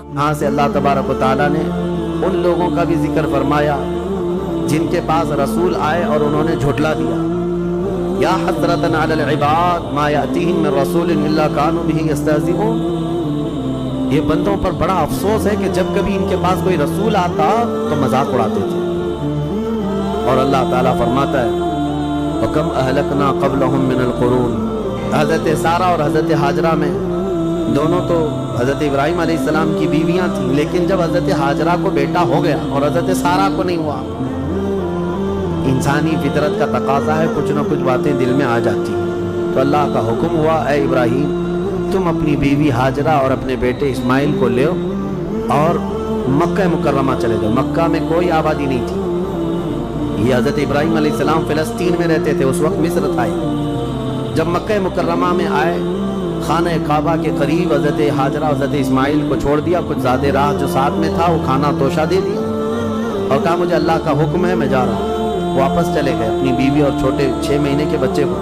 یہاں سے اللہ تبارک و تعالیٰ نے ان لوگوں کا بھی ذکر فرمایا جن کے پاس رسول آئے اور انہوں نے جھٹلا دیا. یا حسرتن علی العباد ما یأتیہم من رسول الا کانوا بہ یستہزئون. یہ بندوں پر بڑا افسوس ہے کہ جب کبھی ان کے پاس کوئی رسول آتا تو مذاق اڑاتے تھے. اور اللہ تعالیٰ فرماتا ہے وَكَمْ أَهْلَكْنَا قَبْلَهُمْ مِنَ الْقُرُونِ. حضرت سارہ اور حضرت ہاجرہ میں دونوں تو حضرت ابراہیم علیہ السلام کی بیویاں تھیں، لیکن جب حضرت ہاجرہ کو بیٹا ہو گیا اور حضرت سارہ کو نہیں ہوا، انسانی فطرت کا تقاضا ہے کچھ نہ کچھ باتیں دل میں آ جاتی ہیں. تو اللہ کا حکم ہوا اے ابراہیم تم اپنی بیوی ہاجرہ اور اپنے بیٹے اسماعیل کو لے اور مکہ مکرمہ چلے جاؤ. مکہ میں کوئی آبادی نہیں تھی. یہ حضرت ابراہیم علیہ السلام فلسطین میں رہتے تھے، اس وقت مصر تھا. جب مکہ مکرمہ میں آئے خانہ کعبہ کے قریب حضرت ہاجرہ حضرت اسماعیل کو چھوڑ دیا. کچھ زیادہ راہ جو ساتھ میں تھا وہ کھانا توشہ دے دیا اور کہا مجھے اللہ کا حکم ہے میں جا رہا ہوں. واپس چلے گئے اپنی بیوی اور چھوٹے 6 مہینے کے بچے کو.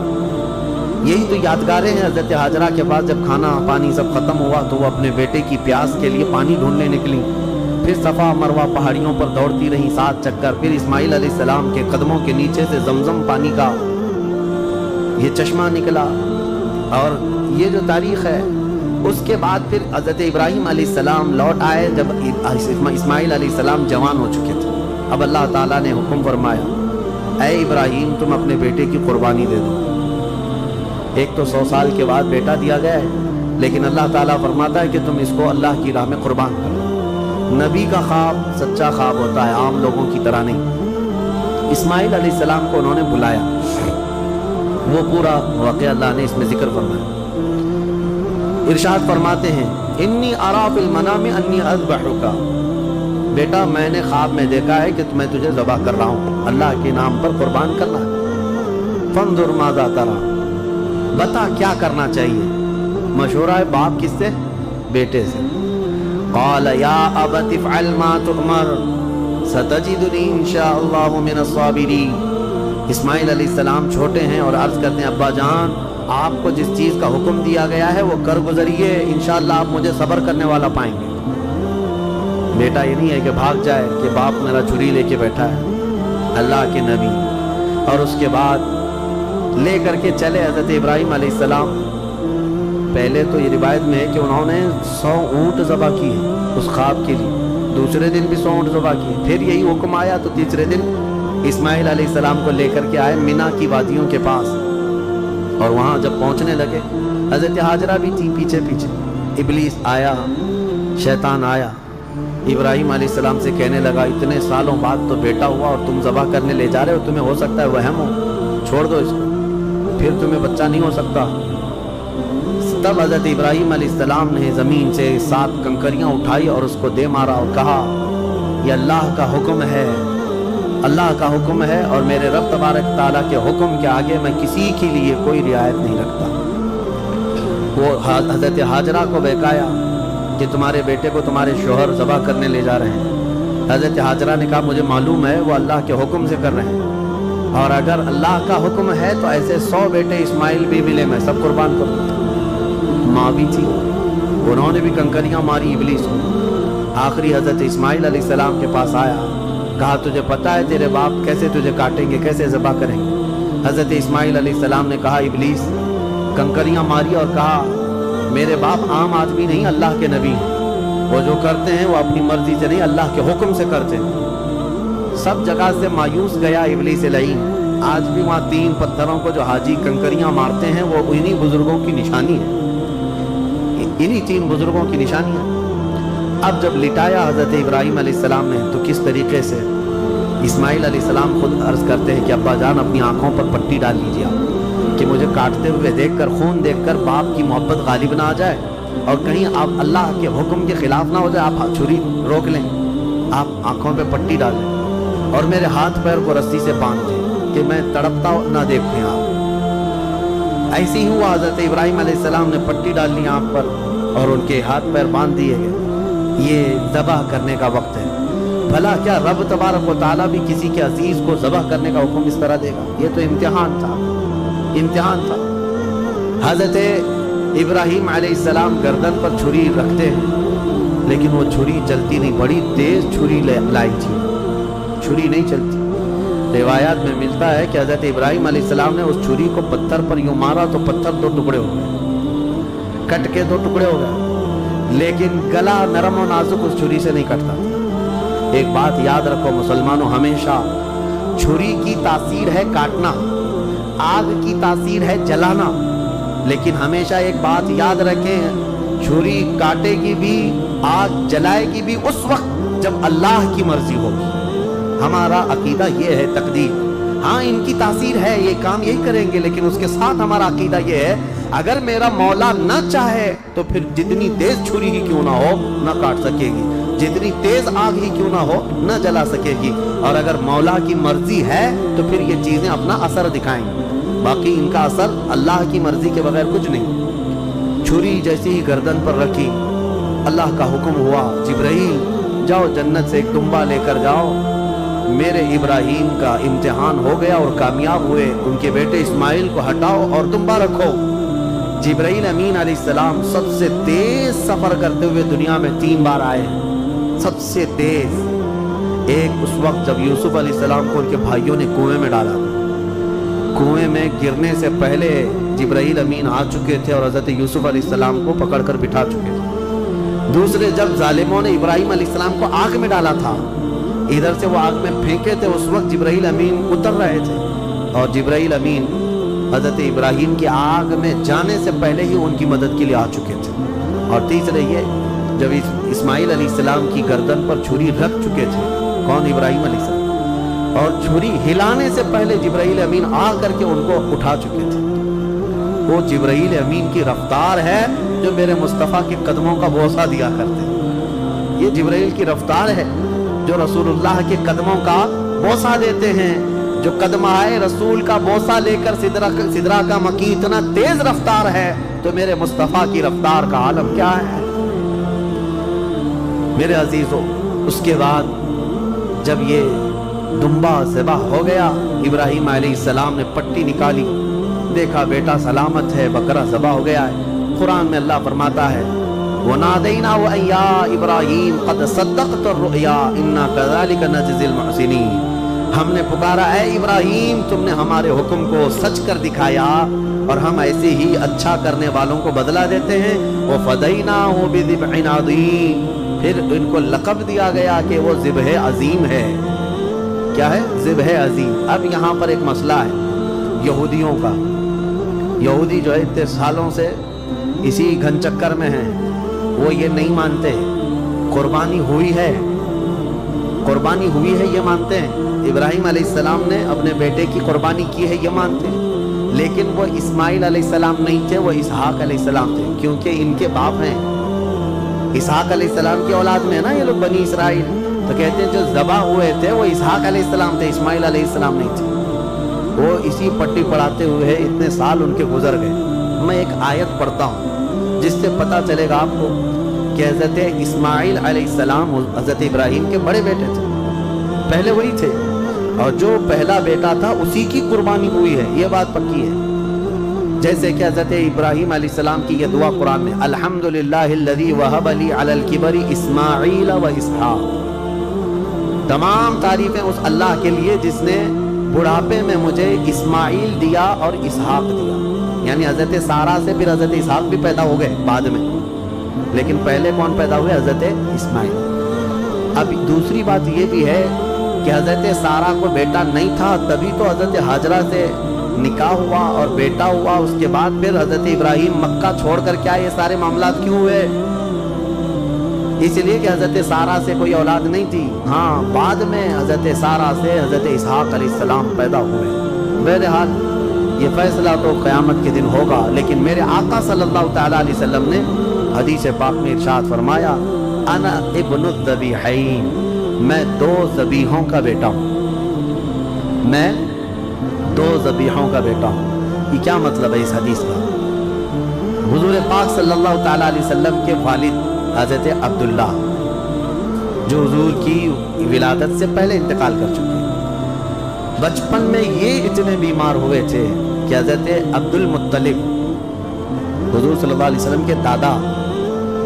یہی تو یادگاریں ہیں. حضرت ہاجرہ کے پاس جب کھانا پانی سب ختم ہوا تو وہ اپنے بیٹے کی پیاس کے لیے پانی ڈھونڈنے نکلی. پھر صفا مروہ پہاڑیوں پر دوڑتی رہی 7 چکر. پھر اسماعیل علیہ السلام کے قدموں کے نیچے سے زمزم پانی کا یہ چشمہ نکلا. اور یہ جو تاریخ ہے اس کے بعد پھر حضرت ابراہیم علیہ السلام لوٹ آئے جب اسماعیل علیہ السلام جوان ہو چکے تھے. اب اللہ تعالیٰ نے حکم فرمایا اے ابراہیم تم اپنے بیٹے کی قربانی دے دو. ایک تو 100 سال کے بعد بیٹا دیا گیا ہے، لیکن اللہ تعالیٰ فرماتا ہے کہ تم اس کو اللہ کی راہ میں قربان کرو. نبی کا خواب سچا خواب ہوتا ہے، عام لوگوں کی طرح نہیں. اسماعیل علیہ السلام کو انہوں نے بلایا، وہ پورا واقعہ اللہ نے اس میں ذکر فرمایا. ارشاد فرماتے ہیں انی ارا فی المنام انی اذبحک. بیٹا میں نے خواب میں دیکھا ہے کہ میں تجھے ذبح کر رہا ہوں، اللہ کے نام پر قربان کرنا ہے. فانظر ماذا ترى، بتا کیا کرنا چاہیے. مشورہ ہے باپ کس سے؟ بیٹے سے. قال یا ابت افعل ما تؤمر ستجدنی انشاء اللہ من الصابرین. اسماعیل علیہ السلام چھوٹے ہیں اور عرض کرتے ہیں ابا جان آپ کو جس چیز کا حکم دیا گیا ہے وہ کر گزریے، انشاءاللہ آپ مجھے صبر کرنے والا پائیں گے. بیٹا یہ نہیں ہے کہ بھاگ جائے کہ باپ میرا چھری لے کے بیٹھا ہے. اللہ کے نبی اور اس کے بعد لے کر کے چلے حضرت ابراہیم علیہ السلام. پہلے تو یہ روایت میں ہے کہ انہوں نے 100 اونٹ ذبح کیے اس خواب کے لیے. دوسرے دن بھی 100 اونٹ ذبح کیے. پھر یہی حکم آیا تو تیسرے دن اسماعیل علیہ السلام کو لے کر کے آئے مینا کی وادیوں کے پاس. اور وہاں جب پہنچنے لگے حضرت ہاجرہ بھی تھی پیچھے پیچھے. ابلیس آیا، شیطان آیا، ابراہیم علیہ السلام سے کہنے لگا اتنے سالوں بعد تو بیٹا ہوا اور تم ذبح کرنے لے جا رہے ہو، تمہیں ہو سکتا ہے وہم ہو، چھوڑ دو اس کو، پھر تمہیں بچہ نہیں ہو سکتا. تب حضرت ابراہیم علیہ السلام نے زمین سے 7 کنکریاں اٹھائی اور اس کو دے مارا اور کہا یہ اللہ کا حکم ہے، اللہ کا حکم ہے اور میرے رب تبارک تعالیٰ کے حکم کے آگے میں کسی کے لیے کوئی رعایت نہیں رکھتا. وہ حضرت ہاجرہ کو بہکایا کہ تمہارے بیٹے کو تمہارے شوہر ذبح کرنے لے جا رہے ہیں. حضرت ہاجرہ نے کہا مجھے معلوم ہے وہ اللہ کے حکم سے کر رہے ہیں، اور اگر اللہ کا حکم ہے تو ایسے 100 بیٹے اسماعیل بھی ملے میں سب قربان کروں. ماں بھی تھی، انہوں نے بھی کنکریاں ماری ابلیس کو. آخری حضرت اسماعیل علیہ السلام کے پاس آیا، کہا تجھے پتہ ہے تیرے باپ کیسے تجھے کاٹیں گے، کیسے ذبح کریں گے. حضرت اسماعیل علیہ السلام نے کہا ابلیس، کنکریاں ماری اور کہا میرے باپ عام آدمی نہیں اللہ کے نبی ہیں، وہ جو کرتے ہیں وہ اپنی مرضی سے نہیں اللہ کے حکم سے کرتے ہیں. سب جگہ سے مایوس گیا ابلیس لعین. آج بھی وہاں 3 پتھروں کو جو حاجی کنکریاں مارتے ہیں وہ انہی بزرگوں کی نشانی ہے، انہی 3 بزرگوں کی نشانی ہے. اب جب لٹایا حضرت ابراہیم علیہ السلام نے تو کس طریقے سے اسماعیل علیہ السلام خود عرض کرتے ہیں کہ ابا جان اپنی آنکھوں پر پٹی ڈال لیجیے آپ کہ مجھے کاٹتے ہوئے دیکھ کر، خون دیکھ کر باپ کی محبت غالب نہ آ جائے اور کہیں آپ اللہ کے حکم کے خلاف نہ ہو جائے. آپ چھری روک لیں، آپ آنکھوں پہ پٹی ڈالیں اور میرے ہاتھ پیر کو رسی سے باندھ دیں کہ میں تڑپتا نہ دیکھیں آپ. ایسے ہی ہوا، حضرت ابراہیم علیہ السلام نے پٹی ڈال لی آنکھ پر اور ان کے ہاتھ پیر باندھ دیے گئے. یہ ذبح کرنے کا وقت ہے. بھلا کیا رب تبارک و تعالیٰ بھی کسی کے عزیز کو ذبح کرنے کا حکم اس طرح دے گا؟ یہ تو امتحان تھا، امتحان تھا. حضرت ابراہیم علیہ السلام گردن پر چھری رکھتے ہیں لیکن وہ چھری چلتی نہیں, بڑی تیز چھری لائی تھی, چھری نہیں چلتی. روایات میں ملتا ہے کہ حضرت ابراہیم علیہ السلام نے اس چھری کو پتھر پر یوں مارا تو پتھر 2 ٹکڑے ہو گئے, کٹ کے 2 ٹکڑے ہو گئے, لیکن گلا نرم و نازک اس چھری سے نہیں کٹتا. ایک بات یاد رکھو مسلمانوں, ہمیشہ چھری کی تاثیر ہے کاٹنا, آگ کی تاثیر ہے جلانا, لیکن ہمیشہ ایک بات یاد رکھیں, چھری کاٹے گی بھی, آگ جلائے گی بھی اس وقت جب اللہ کی مرضی ہوگی. ہمارا عقیدہ یہ ہے, تقدیر, ہاں ان کی تاثیر ہے, یہ کام یہی کریں گے, لیکن اس کے ساتھ ہمارا عقیدہ یہ ہے اگر میرا مولا نہ چاہے تو پھر جتنی تیز چھری ہی کیوں نہ ہو نہ کاٹ سکے گی, جتنی تیز آگ ہی کیوں نہ ہو نہ جلا سکے گی, اور اگر مولا کی مرضی ہے تو پھر یہ چیزیں اپنا اثر دکھائیں گی, باقی ان کا اثر اللہ کی مرضی کے بغیر کچھ نہیں. چھری جیسی ہی گردن پر رکھی, اللہ کا حکم ہوا, جبرائیل جاؤ جنت سے ایک دمبا لے کر جاؤ. میرے ابراہیم کا امتحان ہو گیا اور کامیاب ہوئے, ان کے بیٹے اسماعیل کو ہٹاؤ اور دمبا رکھو. جبرائیل امین علیہ السلام سب سے تیز سفر کرتے ہوئے دنیا میں 3 بار آئے, سب سے تیز. ایک اس وقت جب یوسف علیہ السلام کو ان کے بھائیوں نے کنویں میں ڈالا, کنویں میں گرنے سے پہلے جبرائیل امین آ چکے تھے اور حضرت یوسف علیہ السلام کو پکڑ کر بٹھا چکے تھے. دوسرے جب ظالموں نے ابراہیم علیہ السلام کو آگ میں ڈالا تھا, ادھر سے وہ آگ میں پھینکے تھے, اس وقت جبرائیل امین اتر رہے تھے, اور جبرائیل امین حضرت ابراہیم کی آگ میں جانے سے پہلے ہی ان کی مدد کے لیے آ چکے تھے. اور تیسرے یہ جب اسماعیل علیہ السلام کی گردن پر چھری رکھ چکے تھے, کون, ابراہیم علیہ السلام, اور چھری ہلانے سے پہلے جبرائیل امین آ کر کے ان کو اٹھا چکے تھے. وہ جبرائیل امین کی رفتار ہے جو میرے مصطفیٰ کے قدموں کا بوسہ دیا کرتے ہیں. یہ جبرائیل کی رفتار ہے جو رسول اللہ کے قدموں کا بوسہ دیتے ہیں. جو قدم آئے رسول کا بوسہ لے کر سدرہ کا مکی اتنا تیز رفتار ہے, تو میرے مصطفیٰ کی رفتار کا عالم کیا ہے میرے عزیزوں. اس کے بعد جب یہ دمبا ذبح ہو گیا, ابراہیم علیہ السلام نے پٹی نکالی, دیکھا بیٹا سلامت ہے, بکرا ذبح ہو گیا ہے. قرآن میں اللہ فرماتا ہے وَنَادَيْنَاهُ أَن يَا إِبْرَاهِيمُ قَدْ صَدَّقْتَ الرُّؤْيَا إِنَّا كَذَلِكَ نَجْزِي الْمُحْسِنِينَ. ہم نے پکارا اے ابراہیم, تم نے ہمارے حکم کو سچ کر دکھایا اور ہم ایسے ہی اچھا کرنے والوں کو بدلہ دیتے ہیں. وَفَدَيْنَاهُ بِذِبْحٍ عَظِيمٍ. پھر ان کو لقب دیا گیا کہ وہ ذبح عظیم ہے. کیا ہے؟ ذبح عظیم. اب یہاں پر ایک مسئلہ ہے یہودیوں کا. یہودی جو ہے اتنے سالوں سے اسی گھن چکر میں ہیں, وہ یہ نہیں مانتے قربانی ہوئی ہے, قربانی ہوئی ہے یہ مانتے ہیں. ابراہیم علیہ السلام نے اپنے بیٹے کی قربانی کی ہے یہ مانتے ہیں, لیکن وہ اسماعیل علیہ السلام نہیں تھے, وہ اسحاق علیہ السلام تھے, کیونکہ ان کے باپ ہیں. اسحاق علیہ السلام کی اولاد میں ہے نا یہ لوگ بنی اسرائیل, تو کہتے ہیں جو ذبح ہوئے تھے وہ اسحاق علیہ السلام تھے, اسماعیل علیہ السلام نہیں تھے. وہ اسی پٹی پڑھاتے ہوئے اتنے سال ان کے گزر گئے. میں ایک آیت پڑھتا ہوں جس سے پتہ چلے گا آپ کو کہ حضرت اسماعیل علیہ السلام حضرت ابراہیم کے بڑے بیٹے تھے, پہلے وہی تھے, اور جو پہلا بیٹا تھا اسی کی قربانی ہوئی ہے, یہ بات پکی ہے. جیسے کہ حضرت ابراہیم علیہ السلام کی یہ دعا قرآن میں, الحمدللہ الذی وہب لی علی الکبر اسماعیل و اسحاق. تمام تعریفیں اس اللہ کے لیے جس نے بڑھاپے میں مجھے اسماعیل دیا اور اسحاق دیا. یعنی حضرت سارہ سے پھر حضرت اسحاق بھی پیدا ہو گئے بعد میں, لیکن پہلے کون پیدا ہوئے؟ حضرت اسماعیل. اب دوسری بات یہ بھی ہے کہ حضرت سارہ کو بیٹا نہیں تھا, تبھی تو حضرت ہاجرہ سے نکاح ہوا اور بیٹا ہوا. اس کے بعد پھر حضرت ابراہیم مکہ چھوڑ کر کیا یہ سارے معاملات کیوں ہوئے؟ اس لیے کہ حضرت سارہ سے کوئی اولاد نہیں تھی. ہاں بعد میں حضرت سارہ سے حضرت اسحاق علیہ السلام پیدا ہوئے. بہرحال یہ فیصلہ تو قیامت کے دن ہوگا, لیکن میرے آقا صلی اللہ تعالیٰ علیہ وسلم نے حدیث پاک میں ارشاد فرمایا, انا ابن الذبیحین, میں 2 ذبیحوں کا بیٹا ہوں, میں 2 ذبیحوں کا بیٹا ہوں. یہ کیا مطلب ہے اس حدیث کا؟ حضور پاک صلی اللہ تعالیٰ علیہ وسلم کے والد حضرت عبداللہ جو حضور کی ولادت سے پہلے انتقال کر چکے, بچپن میں یہ اتنے بیمار ہوئے تھے کہ حضرت عبد المطلب حضور صلی اللہ علیہ وسلم کے دادا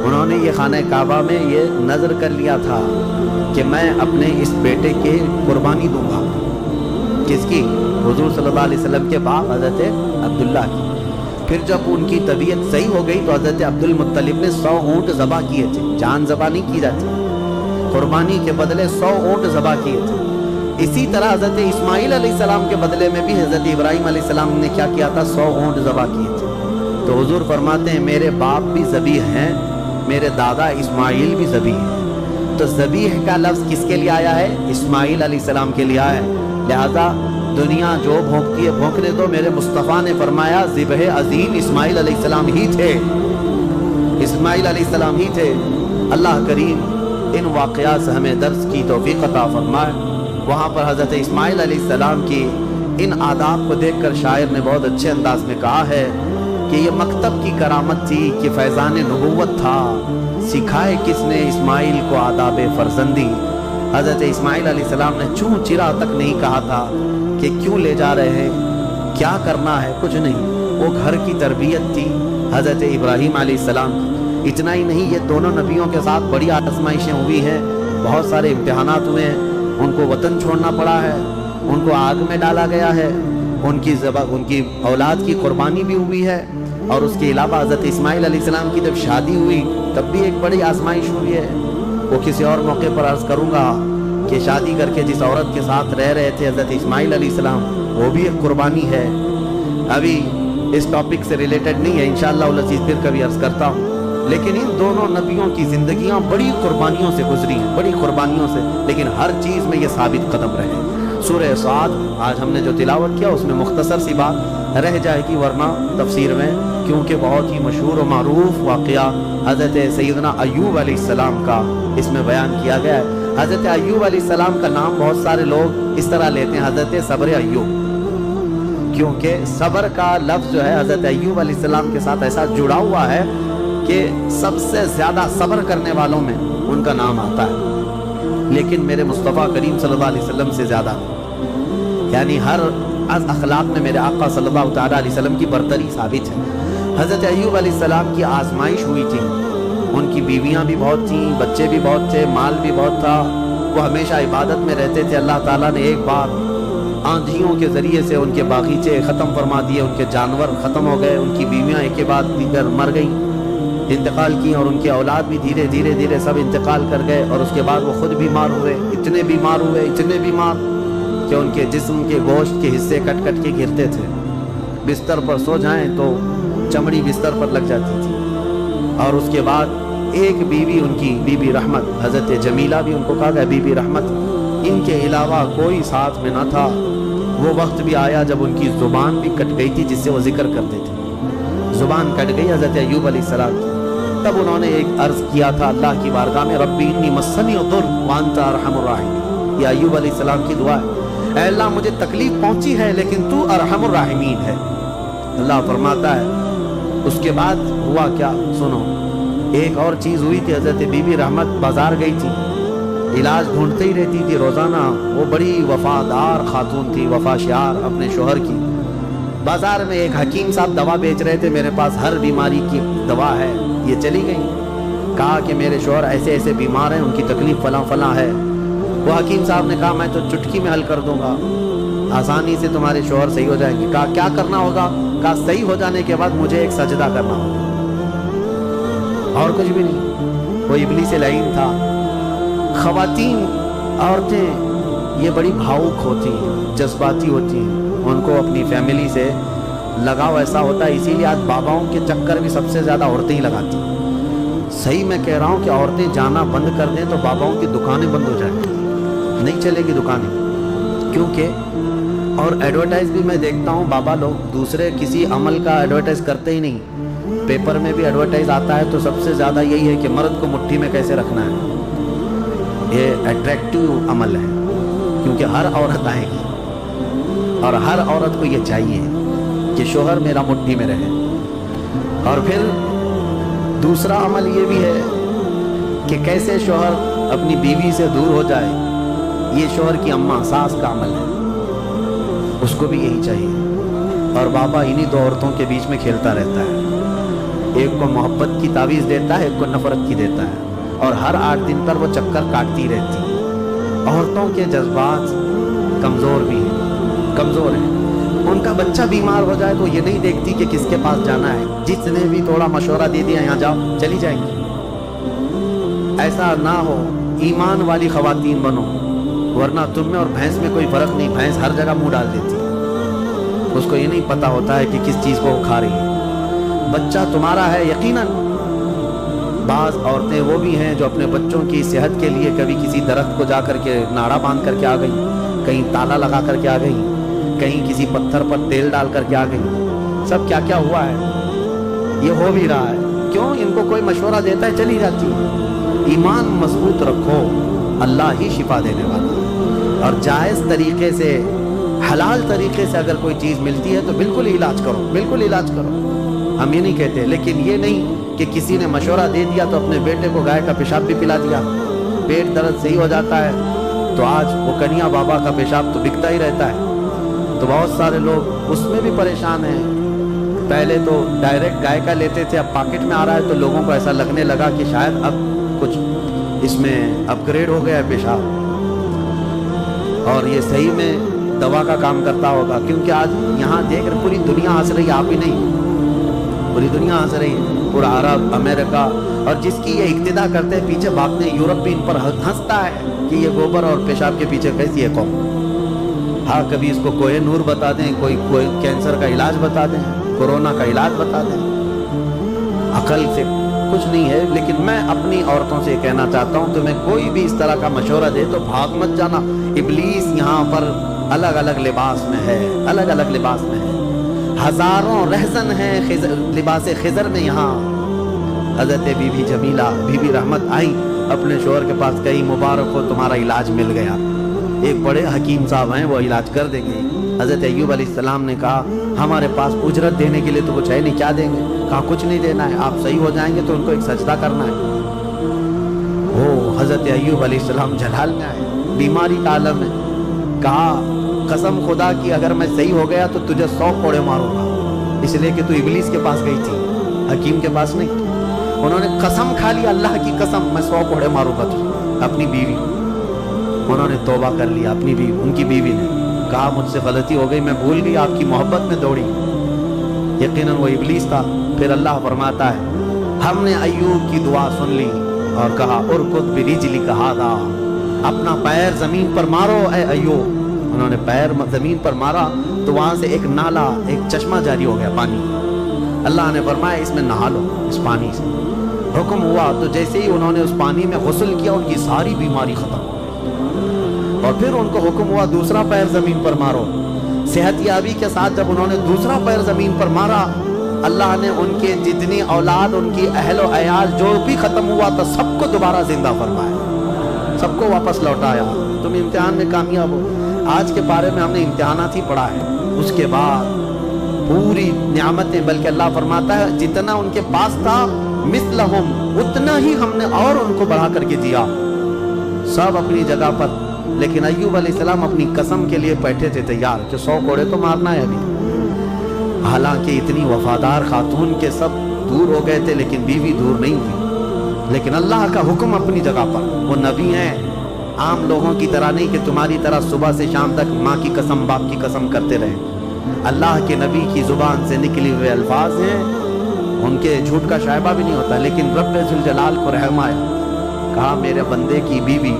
انہوں نے یہ خانہ کعبہ میں یہ نظر کر لیا تھا کہ میں اپنے اس بیٹے کے قربانی دوں گا. کس کی؟ حضور صلی اللہ علیہ وسلم کے باپ حضرت عبداللہ کی. پھر جب ان کی طبیعت صحیح ہو گئی تو حضرت عبد المطلب نے 100 اونٹ ذبح کیے تھے. جان ذبح نہیں کی جاتی, قربانی کے بدلے 100 اونٹ ذبح کیے تھے. اسی طرح حضرت اسماعیل علیہ السلام کے بدلے میں بھی حضرت ابراہیم علیہ السلام نے کیا کیا تھا؟ 100 اونٹ ذبح کیے تھے. تو حضور فرماتے ہیں میرے باپ بھی ذبیح ہیں, میرے دادا اسماعیل بھی ذبیح ہیں. تو ذبیح کا لفظ کس کے لیے آیا ہے؟ اسماعیل علیہ السلام کے لیے آیا ہے. لہذا دنیا جو بھونکتی ہے بھونکنے دو, میرے مصطفیٰ نے فرمایا ذبح عظیم اسماعیل علیہ السلام ہی تھے, اسماعیل علیہ السلام ہی تھے. اللہ کریم ان واقعات سے ہمیں درس کی توفیق عطا فرمائے. وہاں پر حضرت اسماعیل علیہ السلام کی ان آداب کو دیکھ کر شاعر نے بہت اچھے انداز میں کہا ہے کہ یہ مکتب کی کرامت تھی کہ فیضان نبوت تھا, سکھائے کس نے اسماعیل کو آداب فرزندی. حضرت اسماعیل علیہ السلام نے چوں چرا تک نہیں کہا تھا کہ کیوں لے جا رہے ہیں, کیا کرنا ہے, کچھ نہیں. وہ گھر کی تربیت تھی حضرت ابراہیم علیہ السلام کی. اتنا ہی نہیں, یہ دونوں نبیوں کے ساتھ بڑی آزمائشیں ہوئی ہیں, بہت سارے امتحانات ہوئے ہیں. ان کو وطن چھوڑنا پڑا ہے, ان کو آگ میں ڈالا گیا ہے, ان کی اولاد کی قربانی بھی ہوئی ہے. اور اس کے علاوہ حضرت اسماعیل علیہ السلام کی جب شادی ہوئی تب بھی ایک بڑی آزمائش ہوئی ہے. وہ کسی اور موقع پر عرض کروں گا کہ شادی کر کے جس عورت کے ساتھ رہ رہے تھے حضرت اسماعیل علیہ السلام, وہ بھی ایک قربانی ہے. ابھی اس ٹاپک سے ریلیٹڈ نہیں ہے, انشاءاللہ العزیز پھر کبھی عرض کرتا ہوں. لیکن ان دونوں نبیوں کی زندگیاں بڑی قربانیوں سے گزری ہیں, بڑی قربانیوں سے, لیکن ہر چیز میں یہ ثابت قدم رہے. سورہ صاد آج ہم نے جو تلاوت کیا اس میں مختصر سی بات رہ جائے گی, ورنہ تفسیر میں کیونکہ بہت ہی مشہور و معروف واقعہ حضرت سیدنا ایوب علیہ السلام کا اس میں بیان کیا گیا ہے. حضرت ایوب علیہ السلام کا نام بہت سارے لوگ اس طرح لیتے ہیں, حضرت صبر ایوب, کیونکہ صبر کا لفظ جو ہے حضرت ایوب علیہ السلام کے ساتھ ایسا جڑا ہوا ہے کہ سب سے زیادہ صبر کرنے والوں میں ان کا نام آتا ہے. لیکن میرے مصطفیٰ کریم صلی اللہ علیہ وسلم سے زیادہ, یعنی ہر از اخلاق میں میرے آقا صلی اللہ تعالیٰ علیہ وسلم کی برتری ثابت ہے. حضرت ایوب علیہ السلام کی آزمائش ہوئی تھی, ان کی بیویاں بھی بہت تھیں, بچے بھی بہت تھے, مال بھی بہت تھا. وہ ہمیشہ عبادت میں رہتے تھے. اللہ تعالیٰ نے ایک بار آندھیوں کے ذریعے سے ان کے باغیچے ختم فرما دیے, ان کے جانور ختم ہو گئے, ان کی بیویاں ایک کے بعد دیگر مر گئیں, انتقال کی, اور ان کے اولاد بھی دھیرے دھیرے سب انتقال کر گئے. اور اس کے بعد وہ خود بیمار ہوئے, اتنے بیمار کہ ان کے جسم کے گوشت کے حصے کٹ کے گرتے تھے. بستر پر سو جائیں تو چمڑی بستر پر لگ جاتی تھی. اور اس کے بعد ایک بیوی, ان کی بی بی رحمت, حضرت جمیلہ بھی ان کو کہا گیا بی بی رحمت, ان کے علاوہ کوئی ساتھ میں نہ تھا. وہ وقت بھی آیا جب ان کی زبان بھی کٹ گئی تھی جس سے وہ ذکر کرتے تھے. زبان کٹ گئی حضرت ایوب علیہ السلام کی. تب انہوں نے ایک عرض کیا تھا اللہ کی بارگاہ میں, ربی انی مسنی الضر وانت ارحم الراحمین. یہ ایوب علیہ السلام کی دعا ہے, اے اللہ مجھے تکلیف پہنچی ہے لیکن تو ارحم الراحمین ہے. اللہ فرماتا ہے اس کے بعد ہوا کیا سنو. ایک اور چیز ہوئی تھی, حضرت بی بی رحمت بازار گئی تھی, علاج ڈھونڈتے ہی رہتی تھی روزانہ. وہ بڑی وفادار خاتون تھی, وفا شعار اپنے شوہر کی. بازار میں ایک حکیم صاحب دوا بیچ رہے تھے, میرے پاس ہر بیماری کی دوا ہے. یہ چلی گئی, کہا کہ میرے شوہر ایسے بیمار ہیں, ان کی تکلیف فلاں ہے. وہ حکیم صاحب نے کہا میں تو چٹکی میں حل کر دوں گا, آسانی سے تمہارے شوہر صحیح ہو جائیں گے. کہا کیا کرنا ہوگا؟ کہا صحیح ہو جانے کے بعد مجھے ایک سجدہ کرنا ہوگا, اور کچھ بھی نہیں. وہ ابلیس لعین تھا. خواتین, عورتیں یہ بڑی بھاؤک ہوتی ہیں, جذباتی ہوتی ہیں, ان کو اپنی فیملی سے لگاؤ ایسا ہوتا ہے. اسی لیے آج باباؤں کے چکر بھی سب سے زیادہ عورتیں ہی لگاتی ہیں. صحیح میں کہہ رہا ہوں کہ عورتیں جانا بند کر دیں تو باباؤں کی دکانیں بند ہو جائیں, نہیں چلے گی دکانیں. کیونکہ اور ایڈورٹائز بھی میں دیکھتا ہوں, بابا لوگ دوسرے کسی عمل کا ایڈورٹائز کرتے ہی نہیں. پیپر میں بھی ایڈورٹائز آتا ہے تو سب سے زیادہ یہی ہے کہ مرد کو مٹھی میں کیسے رکھنا ہے. یہ اٹریکٹیو عمل ہے کیونکہ ہر عورت آئے گی اور ہر عورت کو یہ چاہیے کہ شوہر میرا مٹھی میں رہے. اور پھر دوسرا عمل یہ بھی ہے کہ کیسے شوہر اپنی بیوی سے دور ہو جائے. یہ شوہر کی اماں ساس کا عمل ہے, اس کو بھی یہی چاہیے. اور بابا انہی دو عورتوں کے بیچ میں کھیلتا رہتا ہے. ایک کو محبت کی تعویذ دیتا ہے، ایک کو نفرت کی دیتا ہے، اور ہر 8 دن پر وہ چکر کاٹتی رہتی ہے۔ عورتوں کے جذبات کمزور بھی ہیں، کمزور ہیں۔ ان کا بچہ بیمار ہو جائے تو یہ نہیں دیکھتی کہ کس کے پاس جانا ہے، جس نے بھی تھوڑا مشورہ دے دیا یہاں جاؤ، چلی جائیں گی۔ ایسا نہ ہو، ایمان والی خواتین بنو، ورنہ تم میں اور بھینس میں کوئی فرق نہیں، بھینس ہر جگہ منہ ڈال دیتی ہے، اس کو یہ نہیں پتا ہوتا ہے کہ کس چیز کو وہ کھا رہی ہے۔ بچہ تمہارا ہے یقیناً۔ بعض عورتیں وہ بھی ہیں جو اپنے بچوں کی صحت کے لیے کبھی کسی درخت کو جا کر کے ناڑا باندھ کر کے آ گئی، کہیں تالا لگا کر کے آ گئی، کہیں کسی پتھر پر تیل ڈال کر کے آ گئی۔ سب کیا کیا ہوا ہے، یہ ہو بھی رہا ہے۔ کیوں؟ ان کو کوئی مشورہ دیتا ہے چلی جاتی ہے۔ ایمان مضبوط رکھو، اللہ ہی شفا دینے والا، اور جائز طریقے سے، حلال طریقے سے اگر کوئی چیز ملتی ہے تو بالکل علاج کرو، بالکل علاج کرو۔ ہم یہ نہیں کہتے، لیکن یہ نہیں کہ کسی نے مشورہ دے دیا تو اپنے بیٹے کو گائے کا پیشاب بھی پلا دیا، پیٹ درد صحیح ہو جاتا ہے تو آج وہ کنیا بابا کا پیشاب تو بکتا ہی رہتا ہے، تو بہت سارے لوگ اس میں بھی پریشان ہیں۔ پہلے تو ڈائریکٹ گائے کا لیتے تھے، اب پاکٹ میں آ رہا ہے تو لوگوں کو ایسا لگنے لگا کہ شاید اب کچھ اس میں اپ گریڈ ہو گیا ہے پیشاب، اور یہ صحیح میں دوا کا کام کرتا ہوگا، کیونکہ آج یہاں دیکھ رہے پوری دنیا ہنس رہی ہے، آپ ہی نہیں، پوری دنیا ہنس رہی ہے، پورا عرب، امریکہ، اور جس کی یہ اقتدا کرتے ہیں پیچھے بھاگتے ہیں، یورپ بھی ان پر ہنستا ہے کہ یہ گوبر اور پیشاب کے پیچھے کیسی ہے قوم۔ ہاں کبھی اس کو کوہ نور بتا دیں، کوئی کینسر کا علاج بتا دیں، کورونا کا علاج بتا دیں، عقل سے کچھ نہیں ہے۔ لیکن میں اپنی عورتوں سے کہنا چاہتا ہوں، تمہیں کوئی بھی اس طرح کا مشورہ دے تو بھاگ مت جانا۔ ابلیس یہاں پر الگ الگ لباس میں ہے، الگ الگ لباس میں ہے، ہزاروں رہزن ہیں لباس خضر میں۔ یہاں حضرت بی بی جمیلہ، بی بی رحمت آئی اپنے شوہر کے پاس، کہی مبارک ہو تمہارا علاج مل گیا، ایک بڑے حکیم صاحب ہیں وہ علاج کر دیں گے۔ حضرت ایوب علیہ السلام نے کہا ہمارے پاس اجرت دینے کے لیے تو کچھ ہے نہیں، کیا دیں گے؟ کہا کچھ نہیں دینا ہے، آپ صحیح ہو جائیں گے تو ان کو ایک سجدہ کرنا ہے۔ وہ حضرت ایوب علیہ السلام جلال میں آئے، بیماری کا عالم ہے، کہا قسم خدا کی اگر میں صحیح ہو گیا تو تجھے 100 کوڑے ماروں گا، اس لیے کہ تو ابلیس کے پاس گئی تھی، حکیم کے پاس نہیں۔ انہوں نے قسم کھا لی، اللہ کی قسم میں 100 کوڑے ماروں گا تجھے۔ اپنی بیوی، انہوں نے توبہ کر لیا، اپنی بیوی، ان کی بیوی نے کہا مجھ سے غلطی ہو گئی، میں بھول گئی، آپ کی محبت میں دوڑی، یقیناً وہ ابلیس تھا۔ پھر اللہ فرماتا ہے ہم نے ایوب کی دعا سن لی اور کہا ارکض برجلک ھذا، اپنا پیر زمین پر مارو اے ایوب۔ انہوں نے پیر زمین پر مارا تو وہاں سے ایک نالا، ایک چشمہ جاری ہو گیا، پانی۔ اللہ نے فرمایا اس میں نہا لو، اس پانی سے۔ حکم ہوا تو جیسے ہی انہوں نے اس پانی میں غسل کیا ان کی ساری بیماری ختم ہو گئی۔ اور پھر ان کو حکم ہوا دوسرا پیر زمین پر مارو۔ صحت یابی کے ساتھ جب انہوں نے دوسرا پیر زمین پر مارا، اللہ نے ان کے جتنی اولاد، ان کی اہل و عیال جو بھی ختم ہوا تھا سب کو دوبارہ زندہ فرمایا، سب کو واپس لوٹایا۔ تم امتحان میں کامیاب ہو۔ آج کے بارے میں ہم نے امتحانات ہی پڑھا ہے، اس کے بعد پوری نعمتیں، بلکہ اللہ فرماتا ہے جتنا ان کے پاس تھا مثلہم، اتنا ہی ہم نے اور ان کو بڑھا کر کے دیا، سب اپنی جگہ پر۔ لیکن ایوب علیہ السلام اپنی قسم کے لیے بیٹھے تھے تیار کہ 100 کوڑے تو مارنا ہے ابھی۔ حالانکہ اتنی وفادار خاتون کے سب دور ہو گئے تھے لیکن بیوی دور نہیں ہوئی۔ لیکن اللہ کا حکم اپنی جگہ پر، وہ نبی ہیں، عام لوگوں کی طرح نہیں کہ تمہاری طرح صبح سے شام تک ماں کی قسم باپ کی قسم کرتے رہیں۔ اللہ کے نبی کی زبان سے نکلی ہوئے الفاظ ہیں، ان کے جھوٹ کا شائبہ بھی نہیں ہوتا۔ لیکن رب ذوالجلال کو رحم آیا، کہا میرے بندے کی بیوی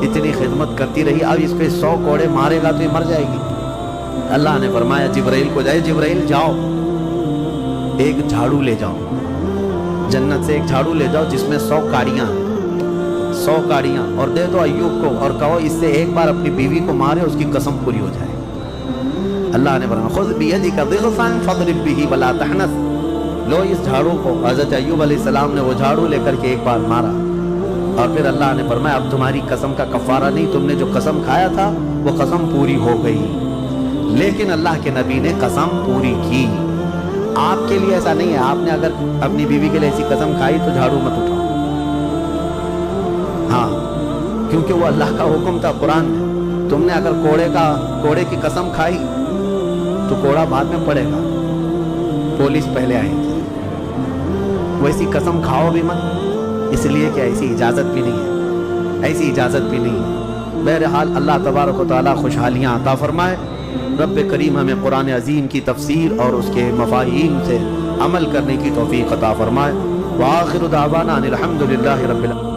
اتنی خدمت کرتی رہی، اب اس کو 100 کوڑے مارے گا تو یہ مر جائے گی۔ اللہ نے فرمایا جبرائیل کو جائے، جبرائیل جاؤ ایک جھاڑو لے جاؤ، جنت سے ایک جھاڑو لے جاؤ جس میں 100 کاڑیاں ہیں، 100 کاڑیاں، اور دے دو ایوب کو اور کہو اس سے ایک بار اپنی بیوی کو مارے، اس کی قسم پوری ہو جائے۔ اللہ نے فرمایا خذ بیدک ضغثا فاضرب به ولا تحنث، لو اس جھاڑو کو۔ حضرت ایوب علیہ السلام نے وہ جھاڑو لے کر کے ایک بار مارا، اور پھر اللہ نے فرمایا اب تمہاری قسم کا کفارہ نہیں، تم نے جو قسم کھایا تھا وہ قسم پوری ہو گئی۔ لیکن اللہ کے نبی نے قسم پوری کی۔ آپ کے لیے ایسا نہیں ہے، آپ نے اگر اپنی بیوی کے لیے ایسی قسم کھائی تو جھاڑو مت اٹھاؤ، ہاں، کیونکہ وہ اللہ کا حکم تھا قرآن میں۔ تم نے اگر کوڑے کی قسم کھائی تو کوڑا بعد میں پڑے گا، پولیس پہلے آئے گی۔ ویسی قسم کھاؤ بھی مت، اس لیے کہ ایسی اجازت بھی نہیں ہے، ایسی اجازت بھی نہیں ہے۔ بہرحال اللہ تبارک و تعالیٰ خوشحالیاں عطا فرمائے۔ رب کریم ہمیں قرآن عظیم کی تفسیر اور اس کے مفاہیم سے عمل کرنے کی توفیق عطا فرمائے۔ وآخر دعوانا ان الحمد للہ رب العالمین۔